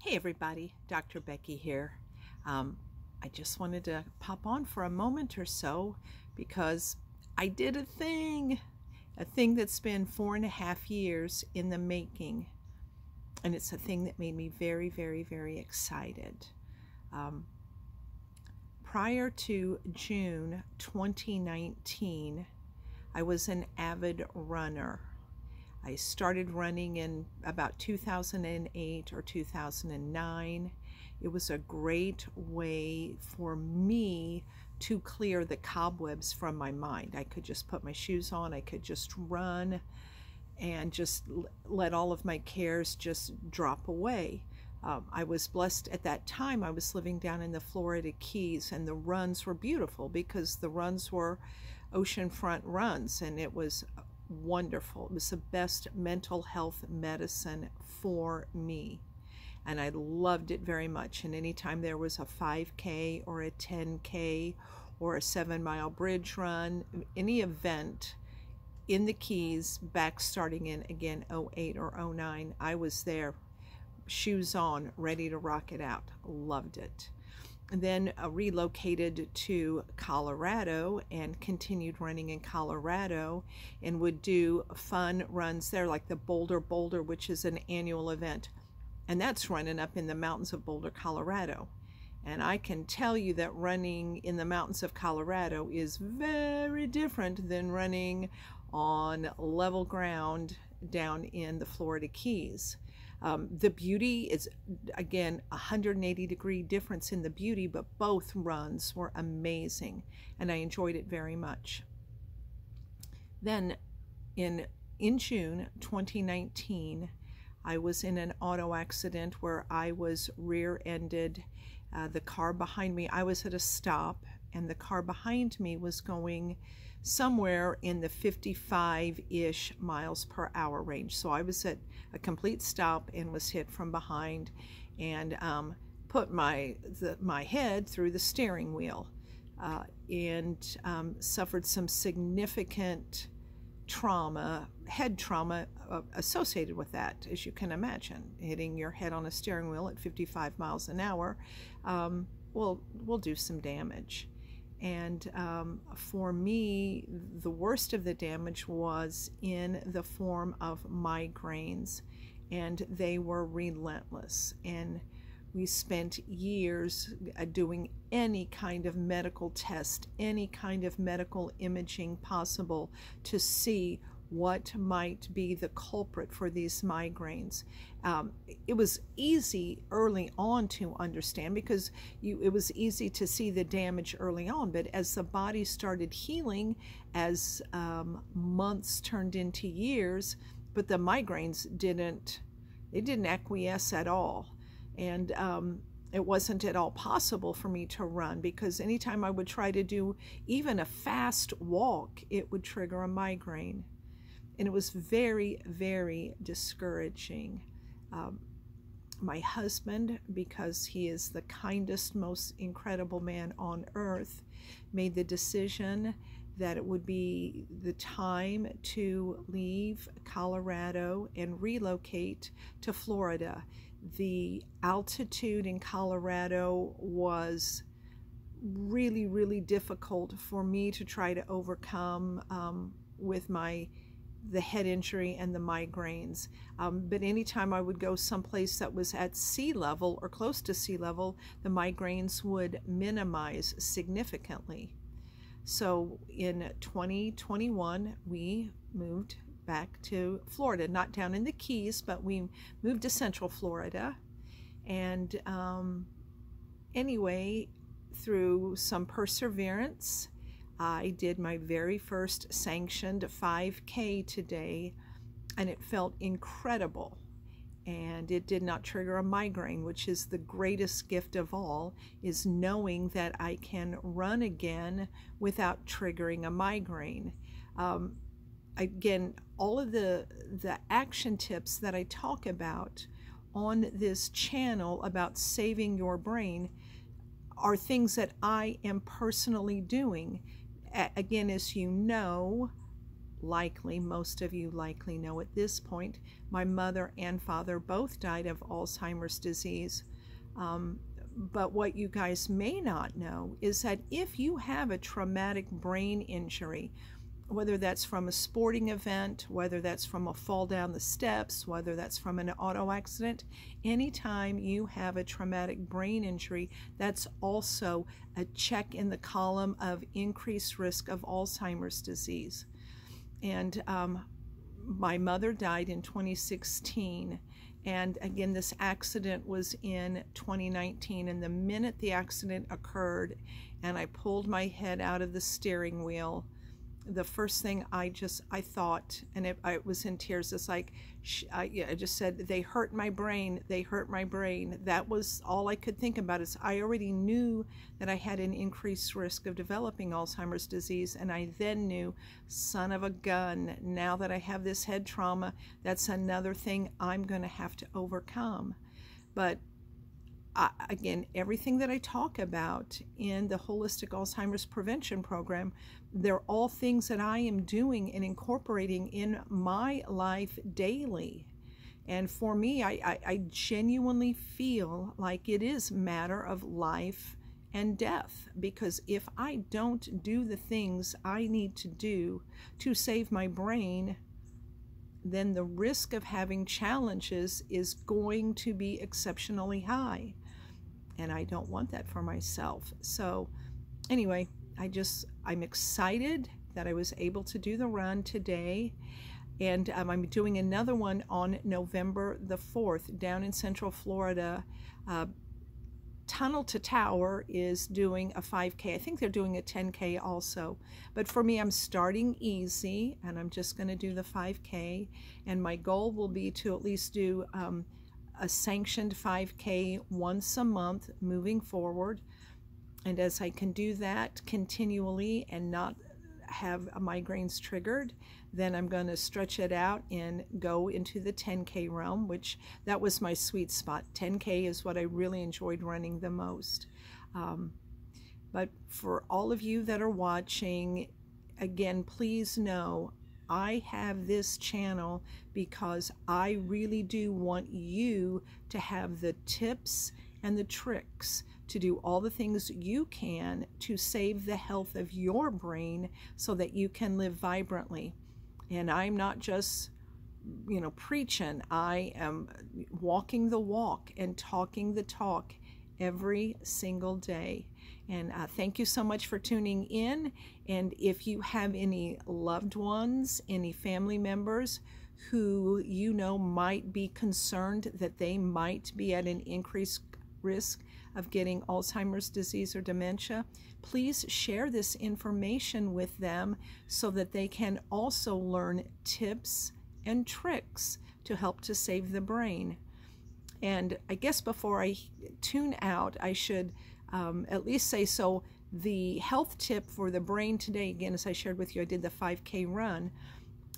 Hey everybody, Dr. Becky here. I just wanted to pop on for a moment or so because I did a thing that's been 4.5 years in the making, and it's a thing that made me very, very, very excited. Prior to June 2019, I was an avid runner. I started running in about 2008 or 2009. It was a great way for me to clear the cobwebs from my mind. I could just put my shoes on, I could just run and just let all of my cares just drop away. I was blessed at that time. I was living down in the Florida Keys, and the runs were beautiful because the runs were oceanfront runs, and it was wonderful. It was the best mental health medicine for me, and I loved it very much. And anytime there was a 5K or a 10K or a 7-mile bridge run, any event in the Keys back starting in again 08 or 09, I was there, shoes on, ready to rock it out. Loved it. And then relocated to Colorado and continued running in Colorado, and would do fun runs there like the Boulder, which is an annual event, and that's running up in the mountains of Boulder, Colorado. And I can tell you that running in the mountains of Colorado is very different than running on level ground down in the Florida Keys. The beauty is, again, 180-degree difference in the beauty, but both runs were amazing, and I enjoyed it very much. Then in June 2019, I was in an auto accident where I was rear-ended. The car behind me, I was at a stop, and the car behind me was going somewhere in the 55-ish miles per hour range. So I was at a complete stop and was hit from behind, and put my head through the steering wheel, and suffered some significant trauma, head trauma associated with that, as you can imagine. Hitting your head on a steering wheel at 55 miles an hour will do some damage. And for me, the worst of the damage was in the form of migraines, and they were relentless. And we spent years doing any kind of medical test, any kind of medical imaging possible to see what might be the culprit for these migraines. It was easy early on to understand because it was easy to see the damage early on, but as the body started healing, as months turned into years, but the migraines didn't acquiesce at all. And it wasn't at all possible for me to run, because anytime I would try to do even a fast walk, it would trigger a migraine. And it was very, very discouraging. My husband, because he is the kindest, most incredible man on earth, made the decision that it would be the time to leave Colorado and relocate to Florida. The altitude in Colorado was really, really difficult for me to try to overcome with the head injury and the migraines. But anytime I would go someplace that was at sea level or close to sea level, the migraines would minimize significantly. So in 2021, we moved back to Florida, not down in the Keys, but we moved to Central Florida. And anyway, through some perseverance, I did my very first sanctioned 5K today, and it felt incredible. And it did not trigger a migraine, which is the greatest gift of all, is knowing that I can run again without triggering a migraine. Again, all of the action tips that I talk about on this channel about saving your brain are things that I am personally doing. Again, as you know, most of you likely know at this point, my mother and father both died of Alzheimer's disease. But what you guys may not know is that if you have a traumatic brain injury, whether that's from a sporting event, whether that's from a fall down the steps, whether that's from an auto accident, anytime you have a traumatic brain injury, that's also a check in the column of increased risk of Alzheimer's disease. And my mother died in 2016. And again, this accident was in 2019. And the minute the accident occurred and I pulled my head out of the steering wheel, the first thing I thought, and I was in tears, it's like, I just said, they hurt my brain, they hurt my brain. That was all I could think about. Is I already knew that I had an increased risk of developing Alzheimer's disease, and I then knew, son of a gun, now that I have this head trauma, that's another thing I'm going to have to overcome. But again, everything that I talk about in the Holistic Alzheimer's Prevention Program, they're all things that I am doing and incorporating in my life daily. And for me, I genuinely feel like it is a matter of life and death, because if I don't do the things I need to do to save my brain, then the risk of having challenges is going to be exceptionally high. And I don't want that for myself. So anyway, I'm excited that I was able to do the run today. And I'm doing another one on November the 4th down in Central Florida. Tunnel to Tower is doing a 5K. I think they're doing a 10K also. But for me, I'm starting easy, and I'm just going to do the 5K. And my goal will be to at least do a sanctioned 5K once a month moving forward. And as I can do that continually and not have migraines triggered, then I'm going to stretch it out and go into the 10K realm, which that was my sweet spot. 10K is what I really enjoyed running the most. But for all of you that are watching, again, please know I have this channel because I really do want you to have the tips and the tricks to do all the things you can to save the health of your brain so that you can live vibrantly. And I'm not just, preaching. I am walking the walk and talking the talk every single day. And thank you so much for tuning in. And if you have any loved ones, any family members who might be concerned that they might be at an increased risk of getting Alzheimer's disease or dementia, please share this information with them so that they can also learn tips and tricks to help to save the brain. And I guess before I tune out, I should at least say, so the health tip for the brain today, again, as I shared with you, I did the 5K run.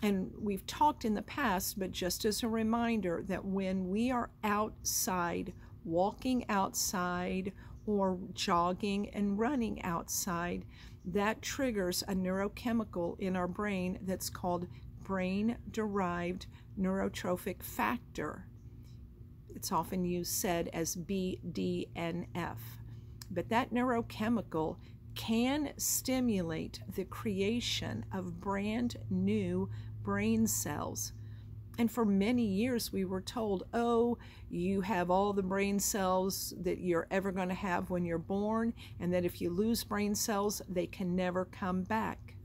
And we've talked in the past, but just as a reminder that when we are outside, walking outside, or jogging and running outside, that triggers a neurochemical in our brain that's called brain-derived neurotrophic factor. It's often said as BDNF. But that neurochemical can stimulate the creation of brand new brain cells. And for many years we were told, oh, you have all the brain cells that you're ever going to have when you're born, and that if you lose brain cells, they can never come back.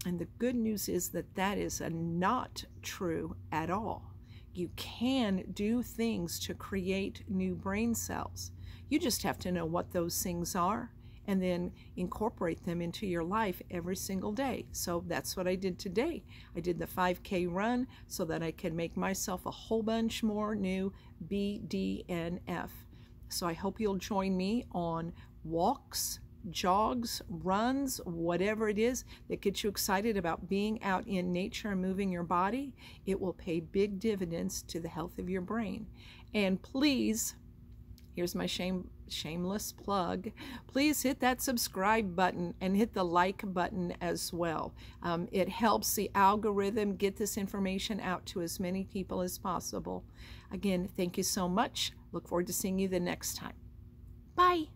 And the good news is that that is not true at all. You can do things to create new brain cells. You just have to know what those things are and then incorporate them into your life every single day. So that's what I did today. I did the 5K run so that I can make myself a whole bunch more new BDNF. So I hope you'll join me on walks, jogs, runs, whatever it is that gets you excited about being out in nature and moving your body. It will pay big dividends to the health of your brain. And please, here's my shameless plug. Please hit that subscribe button and hit the like button as well. It helps the algorithm get this information out to as many people as possible. Again, thank you so much. Look forward to seeing you the next time. Bye.